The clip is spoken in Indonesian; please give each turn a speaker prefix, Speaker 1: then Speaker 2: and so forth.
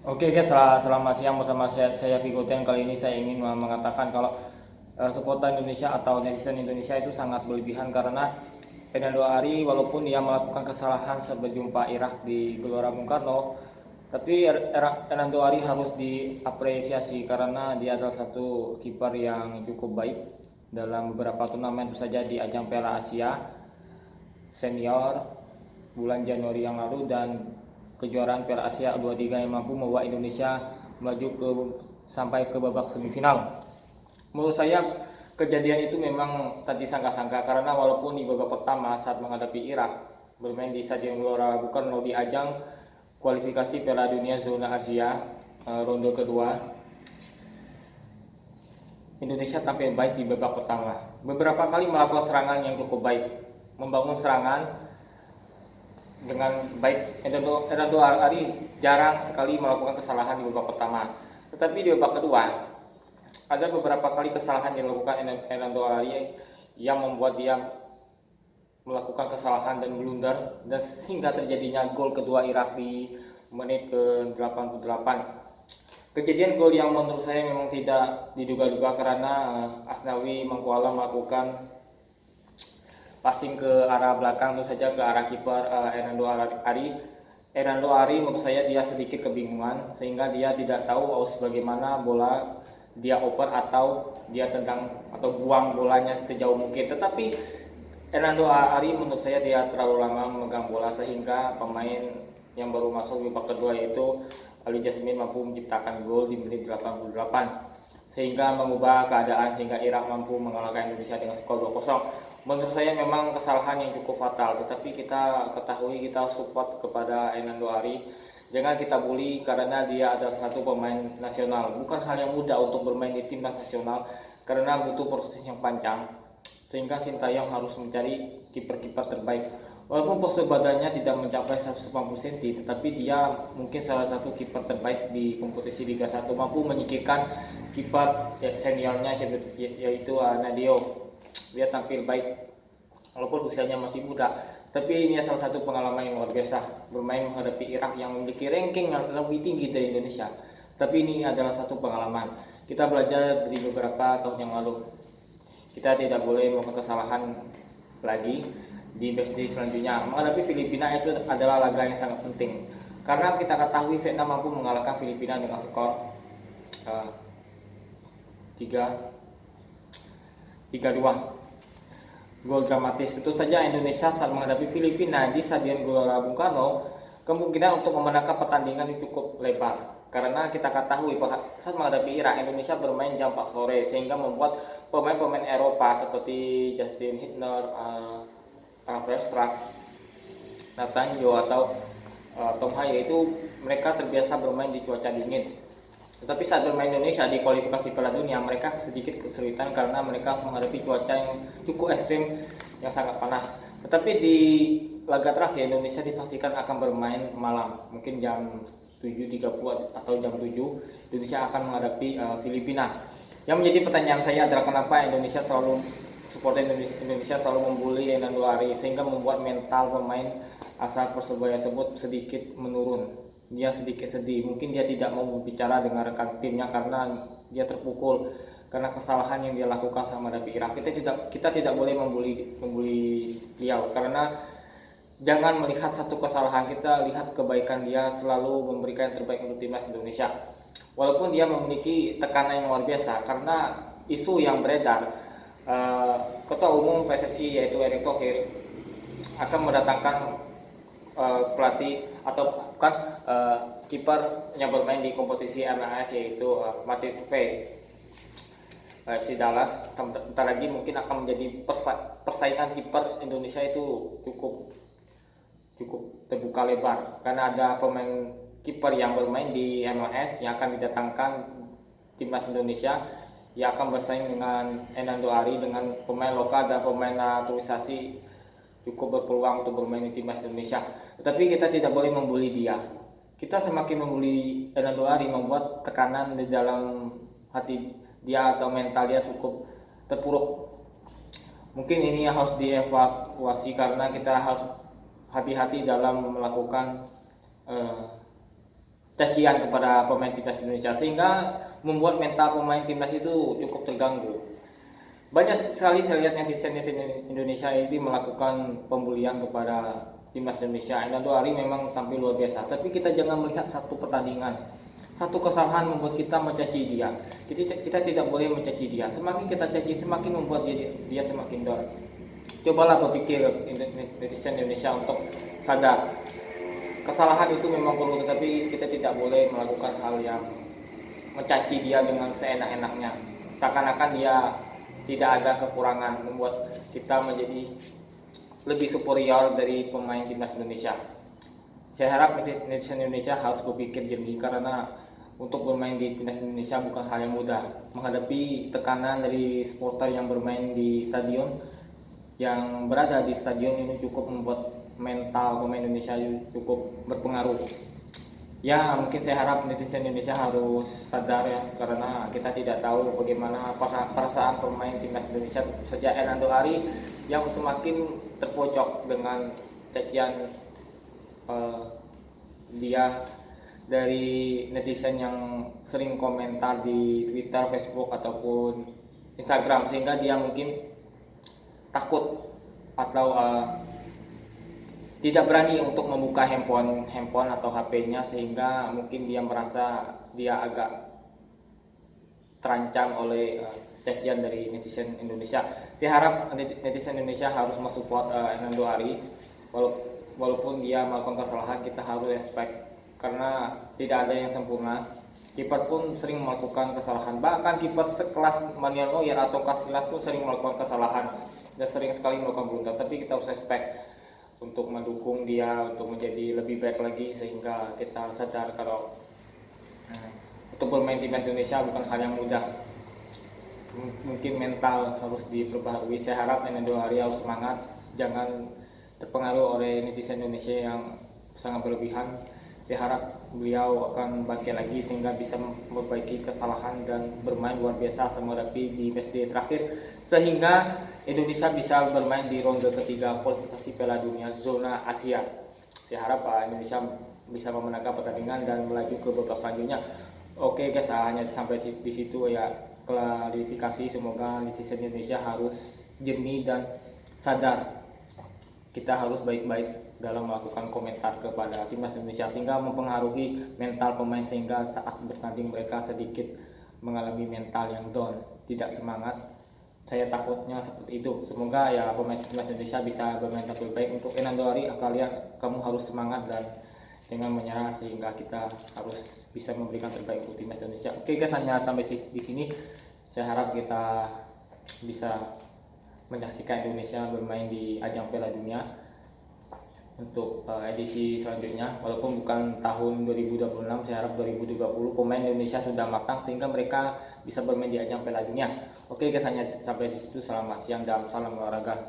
Speaker 1: Oke guys, selamat siang bersama saya Vigo Ten. Kali ini saya ingin mengatakan kalau supporter Indonesia atau netizen Indonesia itu sangat berlebihan karena Fernando Ari walaupun dia melakukan kesalahan saat berjumpa Irak di Gelora Bung Karno, tapi Fernando Ari harus diapresiasi karena dia adalah satu kiper yang cukup baik dalam beberapa turnamen itu saja di ajang Piala Asia senior bulan Januari yang lalu dan kejuaraan Piala Asia U23 yang mampu membawa Indonesia melaju sampai ke babak semifinal. Menurut saya kejadian itu memang tak disangka-sangka karena walaupun di babak pertama saat menghadapi Irak bermain di Stadion Gelora Bung Karno di ajang kualifikasi Piala Dunia zona Asia ronde kedua, Indonesia tampil baik di babak pertama. Beberapa kali melakukan serangan yang cukup baik, membangun serangan dengan baik. Hernando Ari jarang sekali melakukan kesalahan di babak pertama, tetapi di babak kedua ada beberapa kali kesalahan yang dilakukan Hernando Ari yang membuat dia melakukan kesalahan dan blunder dan sehingga terjadinya gol kedua Irak di menit ke 88. Kejadian gol yang menurut saya memang tidak diduga-duga karena Asnawi Mangkuala melakukan passing ke arah belakang, tentu saja ke arah kiper Hernando Ari. Hernando Ari menurut saya dia sedikit kebingungan sehingga dia tidak tahu harus bagaimana bola dia oper atau dia tendang atau buang bolanya sejauh mungkin. Tetapi Hernando Ari menurut saya dia terlalu lama memegang bola sehingga pemain yang baru masuk di babak kedua yaitu Ali Jasmine mampu menciptakan gol di menit 88 sehingga mengubah keadaan sehingga Irak mampu mengalahkan Indonesia dengan skor 2-0. Menurut saya memang kesalahan yang cukup fatal, tetapi kita ketahui kita support kepada Hernando Ari. Jangan kita bully karena dia adalah satu pemain nasional. Bukan hal yang mudah untuk bermain di timnas nasional karena butuh proses yang panjang. Sehingga Sintayong harus mencari kiper-kiper terbaik. Walaupun postur badannya tidak mencapai 180 cm, tetapi dia mungkin salah satu kiper terbaik di kompetisi Liga 1, mampu menyingkirkan kiper seniornya yaitu Nadio. Dia tampil baik walaupun usianya masih muda, tapi ini salah satu pengalaman yang luar biasa bermain menghadapi Irak yang memiliki ranking yang lebih tinggi dari Indonesia. Tapi ini adalah satu pengalaman, kita belajar dari beberapa tahun yang lalu. Kita tidak boleh melakukan kesalahan lagi di matchday selanjutnya. Menghadapi Filipina itu adalah laga yang sangat penting karena kita ketahui Vietnam mampu mengalahkan Filipina dengan skor 3-2, gol dramatis. Tentu saja Indonesia saat menghadapi Filipina di Stadion Gelora Bung Karno kemungkinan untuk memenangkan pertandingan itu cukup lebar karena kita ketahui saat menghadapi Irak Indonesia bermain jam 4 sore sehingga membuat pemain-pemain Eropa seperti Justin Hitner, Verstrack, Nathan Jo atau Tom Haye itu mereka terbiasa bermain di cuaca dingin. Tetapi saat bermain Indonesia di kualifikasi Piala Dunia, mereka sedikit kesulitan karena mereka menghadapi cuaca yang cukup ekstrim, yang sangat panas. Tetapi di laga terakhir Indonesia dipastikan akan bermain malam, mungkin jam 7.30 atau jam 7 Indonesia akan menghadapi Filipina. Yang menjadi pertanyaan saya adalah kenapa supporter Indonesia selalu membuli Hernando Ari sehingga membuat mental pemain asal Persebaya tersebut sedikit menurun. Dia sedikit sedih, mungkin dia tidak mau berbicara dengan rekan timnya karena dia terpukul karena kesalahan yang dia lakukan sama menghadapi Irak. Kita tidak boleh membuli beliau karena jangan melihat satu kesalahan, kita lihat kebaikan dia, selalu memberikan yang terbaik untuk timnas Indonesia. Walaupun dia memiliki tekanan yang luar biasa karena isu yang beredar, Ketua Umum PSSI yaitu Erick Thohir akan mendatangkan pelatih atau bukan kiper yang bermain di kompetisi MLS yaitu Martin Shkreli FC Dallas. Bentar lagi mungkin akan menjadi persaingan kiper Indonesia itu cukup terbuka lebar karena ada pemain kiper yang bermain di MLS yang akan didatangkan timnas Indonesia yang akan bersaing dengan Hernando Ari dengan pemain lokal dan pemain naturalisasi cukup berpeluang untuk bermain di timnas Indonesia. Tetapi kita tidak boleh membuli dia. Kita semakin membuli Hernando Ari membuat tekanan di dalam hati dia atau mental dia cukup terpuruk. Mungkin ini harus dievaluasi karena kita harus hati-hati dalam melakukan cacian kepada pemain timnas Indonesia, sehingga membuat mental pemain timnas itu cukup terganggu. Banyak sekali saya lihat netizen Indonesia ini melakukan pembulian kepada timnas Indonesia. Ronaldo Ari memang tampil luar biasa, tapi kita jangan melihat satu pertandingan, satu kesalahan membuat kita mencaci dia. Kita tidak boleh mencaci dia. Semakin kita caci, semakin membuat dia semakin down. Cobalah berpikir netizen Indonesia untuk sadar. Kesalahan itu memang perlu, tetapi kita tidak boleh melakukan hal yang mencaci dia dengan seenak-enaknya. Seakan-akan dia tidak ada kekurangan, membuat kita menjadi lebih superior dari pemain timnas Indonesia. Saya harap netizen Indonesia harus berpikir jernih, karena untuk bermain di timnas Indonesia bukan hal yang mudah. Menghadapi tekanan dari supporter yang bermain di stadion, yang berada di stadion ini cukup membuat mental pemain Indonesia cukup berpengaruh. Ya, mungkin saya harap netizen Indonesia harus sadar ya, karena kita tidak tahu bagaimana perasaan pemain timnas Indonesia. Sejak Ronaldo Ari yang semakin terpojok dengan cacian dia dari netizen yang sering komentar di Twitter, Facebook ataupun Instagram, sehingga dia mungkin takut atau tidak berani untuk membuka handphone atau HP-nya, sehingga mungkin dia merasa dia agak terancam oleh cacian dari netizen Indonesia. Saya harap netizen Indonesia harus mensupport Ronaldo Ari, walaupun dia melakukan kesalahan, kita harus respect, karena tidak ada yang sempurna. Kiper pun sering melakukan kesalahan, bahkan kiper sekelas Manuel Neuer atau Casillas pun sering melakukan kesalahan dan sering sekali melakukan blunder. Tapi kita harus respect untuk mendukung dia untuk menjadi lebih baik lagi, sehingga kita sadar kalau untuk bermain timnas Indonesia bukan hal yang mudah. Mungkin mental harus diperbaharui. Saya harap Ronaldo Ari harus semangat, jangan terpengaruh oleh netizen Indonesia yang sangat berlebihan. Saya harap beliau akan bangkit lagi sehingga bisa memperbaiki kesalahan dan bermain luar biasa menghadapi di matchday terakhir, sehingga Indonesia bisa bermain di ronde ketiga kualifikasi Piala Dunia zona Asia. Saya harap Indonesia bisa memenangkan pertandingan dan melaju ke babak selanjutnya. Oke guys, hanya sampai di situ ya klarifikasi. Semoga netizen Indonesia harus jernih dan sadar. Kita harus baik-baik dalam melakukan komentar kepada timnas Indonesia, sehingga mempengaruhi mental pemain, sehingga saat bertanding mereka sedikit mengalami mental yang down, tidak semangat. Saya takutnya seperti itu. Semoga ya pemain timnas Indonesia bisa bermain lebih baik. Untuk Ronaldo Ari, kalian kamu harus semangat dan jangan menyerah, sehingga kita harus bisa memberikan terbaik untuk timnas Indonesia. Oke guys, hanya sampai di sini. Saya harap kita bisa menyaksikan Indonesia bermain di ajang Piala Dunia untuk edisi selanjutnya, walaupun bukan tahun 2026. Saya harap 2030 pemain Indonesia sudah matang sehingga mereka bisa bermain di ajang Piala Dunia. Oke guys, hanya sampai di situ. Selamat siang dan salam olahraga.